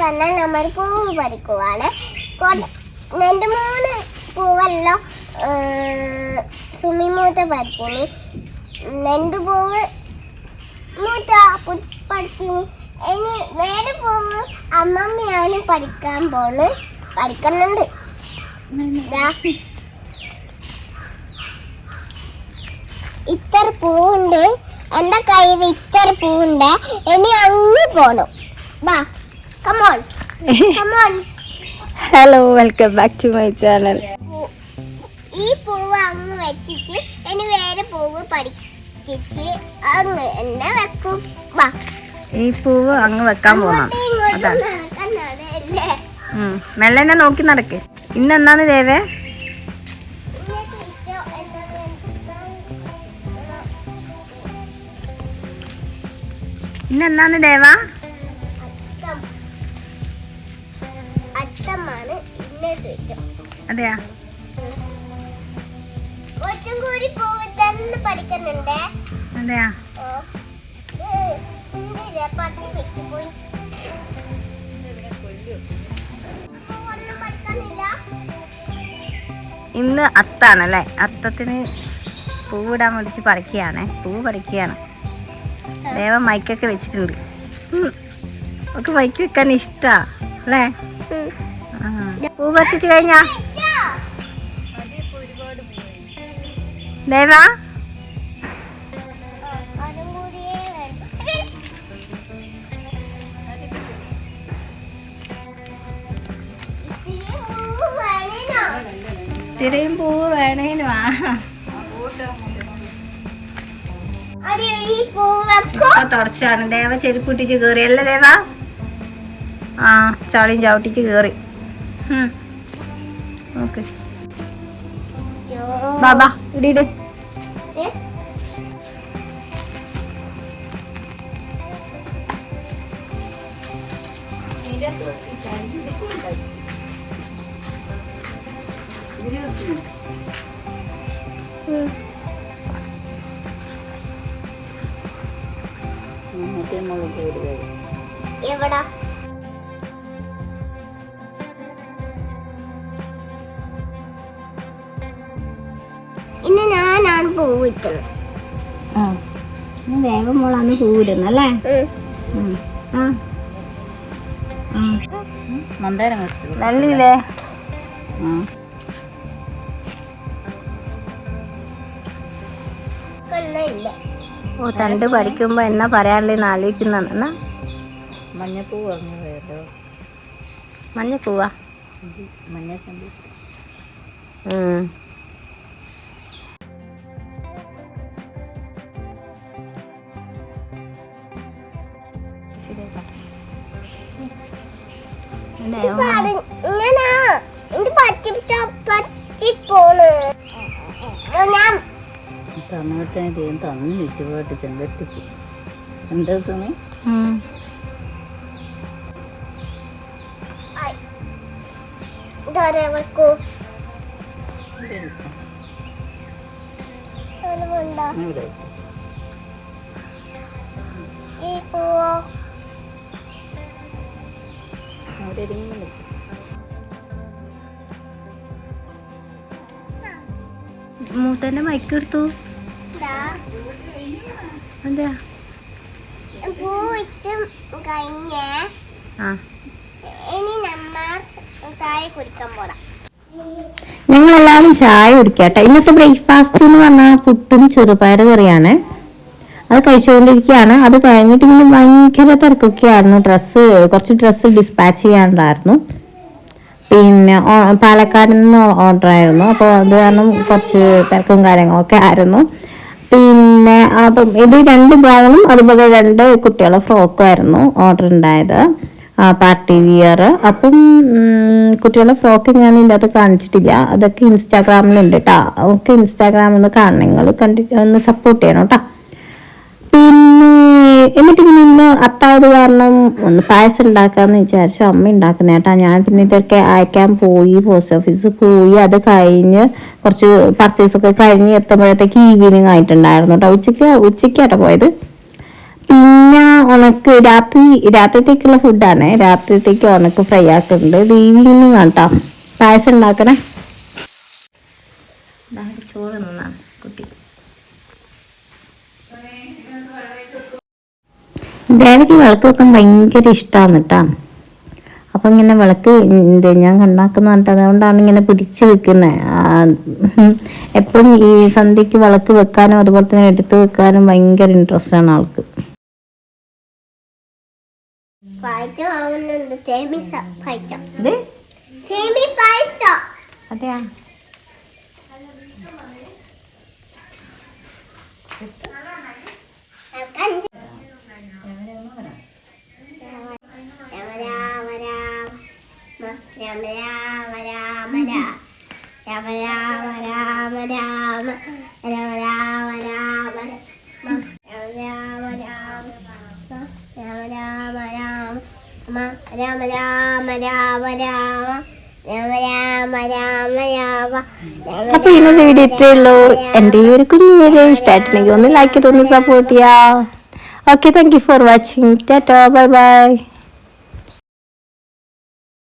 പറഞ്ഞാൽ നമ്മൾ പൂവ് പറിക്കുവാണ്. 2-3 പൂവെല്ലാം സുമിമൂത്ത പറിച്ചിന്, 2 പൂവ് മൂത്ത പറിച്ചിന്. ഇനി വേറെ പൂവ് അമ്മമ്മയാണ് പറിക്കുന്നുണ്ട്. ഇത്ര പൂവുണ്ട് എന്റെ കയ്യിൽ, ഇത്ര പൂവുണ്ട്. ഇനി അങ്ങ് പോണം. വാ, come on come on. Hello, welcome back to my channel. ഈ പൂവ് അങ്ങ് വെച്ചിട്ട് ഇനി വേറെ പൂവ് പറിച്ചിട്ട് അങ്ങ് എന്നെ വെക്കും. വാ, ഈ പൂവ് അങ്ങ് വെക്കാൻ പോണം. അതാണ് മെല്ലനെ നോക്കി നടക്ക്. ഇന്നെന്താന്ന് ദേവേ? ഇന്നെന്താന്ന് ദേവാ? അതെയാ? അതെയാ? ഇന്ന് അത്താണല്ലേ? അത്തത്തിന് പൂവിടാൻ വേണ്ടിച്ച് പൂവ് പറിക്കുകയാണ്. ദേവ മൈക്കൊക്കെ വെച്ചിട്ടുണ്ട്. ഒക്കെ മൈക്ക് വെക്കാൻ ഇഷ്ടാ അല്ലേ? പൂ പറിച്ചിട്ട് കഴിഞ്ഞാ ദേവാ? ഇത്രയും പൂവ് വേണേനു. തുടച്ചാണ് ദേവ ചെരുപ്പിട്ടിച്ച് കേറി അല്ലേ ദേവ? ആ, ചാളിയും ചവിട്ടിച്ച് കേറി. ഓക്കെ ബാബാ ഇടിയിട്. എവിടാ? ഇന്ന് ഞാനാണ് പൂവ് ഇട്ടത്. ദേവമോളാണ് പൂവിടുന്നല്ലേ? നല്ലില്ലേ? ഓ, തണ്ട് പഠിക്കുമ്പോ എന്നാ പറയാനുള്ളതെന്ന് ആലോചിക്കുന്ന. മഞ്ഞപ്പൂവാ? മഞ്ഞപ്പൂവാ? മഞ്ഞച്ചമ്പി. തമിഴത്തേം തന്നു ചുറ്റുപാട്ട് ചെമ്പരത്തിക്ക്. എന്താ സമയം? മൂത്തന്റെ മൈക്ക് എടുത്തു. എന്താ ഞങ്ങളെല്ലാവരും ചായ കുടിക്കട്ടെ. ഇന്നത്തെ ബ്രേക്ക്ഫാസ്റ്റ് എന്ന് പറഞ്ഞാൽ പുട്ടും ചെറുപയർ കറിയാണ്. അത് കഴിച്ചുകൊണ്ടിരിക്കുകയാണ്. അത് കഴിഞ്ഞിട്ട് പിന്നെ ഭയങ്കര തിരക്കൊക്കെയായിരുന്നു. കുറച്ച് ഡ്രസ്സ് ഡിസ്പാച്ച് ചെയ്യാനുണ്ടായിരുന്നു. പിന്നെ പാലക്കാട് നിന്ന് ഓർഡർ ആയിരുന്നു. അപ്പോൾ അത് കാരണം കുറച്ച് തിരക്കും കാര്യങ്ങളൊക്കെ ആയിരുന്നു. പിന്നെ അപ്പം ഇത് 2 ഗൗണും അതുപോലെ 2 കുട്ടികളുടെ ഫ്രോക്കും ആയിരുന്നു ഓർഡർ ഉണ്ടായത്, പാർട്ടി വിയർ. അപ്പം കുട്ടികളുടെ ഫ്രോക്ക് ഞാൻ ഇതിൻ്റെ അകത്ത് കാണിച്ചിട്ടില്ല. അതൊക്കെ ഇൻസ്റ്റാഗ്രാമിലുണ്ട് കേട്ടോ. ഒക്കെ ഇൻസ്റ്റാഗ്രാമിൽ നിന്ന് കാണുന്നത് ഒന്ന് സപ്പോർട്ട് ചെയ്യണം കേട്ടോ. പിന്നെ എന്നിട്ട് പിന്നെ ഇന്ന് അത്താഴത് കാരണം ഒന്ന് പായസം ഉണ്ടാക്കാമെന്ന് വിചാരിച്ചു. അമ്മ ഉണ്ടാക്കുന്ന കേട്ടാ. ഞാൻ പിന്നെ ഇതൊക്കെ അയക്കാൻ പോയി, പോസ്റ്റ് ഓഫീസിൽ പോയി. അത് കഴിഞ്ഞ് കുറച്ച് പർച്ചേസൊക്കെ കഴിഞ്ഞ് എത്തുമ്പോഴത്തേക്ക് ഈവനിങ് ആയിട്ടുണ്ടായിരുന്നു കേട്ടോ. ഉച്ചയ്ക്കാട്ടോ പോയത്. പിന്നെ ഉണക്ക് രാത്രിത്തേക്കുള്ള ഫുഡാണ്. രാത്രിത്തേക്ക് ഉണക്ക് ഫ്രൈ ആക്കുന്നുണ്ട്. ഇത് ഈവനിങ് വേട്ടോ പായസം ഉണ്ടാക്കണേ. ചോറ് തിന്നാണ് കുട്ടി. ദേവയ്ക്ക് വിളക്ക് വെക്കാൻ ഭയങ്കര ഇഷ്ടമാണ് കേട്ടോ. അപ്പം ഇങ്ങനെ വിളക്ക് ഞാൻ കണ്ടാക്കുന്ന പറഞ്ഞിട്ട് അതുകൊണ്ടാണ് ഇങ്ങനെ പിടിച്ച് വെക്കുന്നത്. എപ്പോഴും ഈ സന്ധ്യക്ക് വിളക്ക് വെക്കാനും അതുപോലെ തന്നെ എടുത്ത് വെക്കാനും ഭയങ്കര ഇൻട്രസ്റ്റ് ആണ് ആൾക്ക്. അതെയാ രാമ രാമ രാമ രാമ രാമ രാമ രാമ രാമ രാമ രാമ രാമ രാമ രാമ രാമ രാമ രാമ രാമ. അപ്പൊ ഇന്നത്തെ വീഡിയോ ഇത്രയേ ഉള്ളൂ. എൻ്റെ ഈ ഒരു കുഞ്ഞു വീഡിയോ ഇഷ്ടമായിട്ടുണ്ടെങ്കിൽ ഒന്ന് ലൈക്ക് ചെയ്ത് ഒന്ന് സപ്പോർട്ട് ചെയ്യാം. Okay, thank you for watching. Tata, bye bye.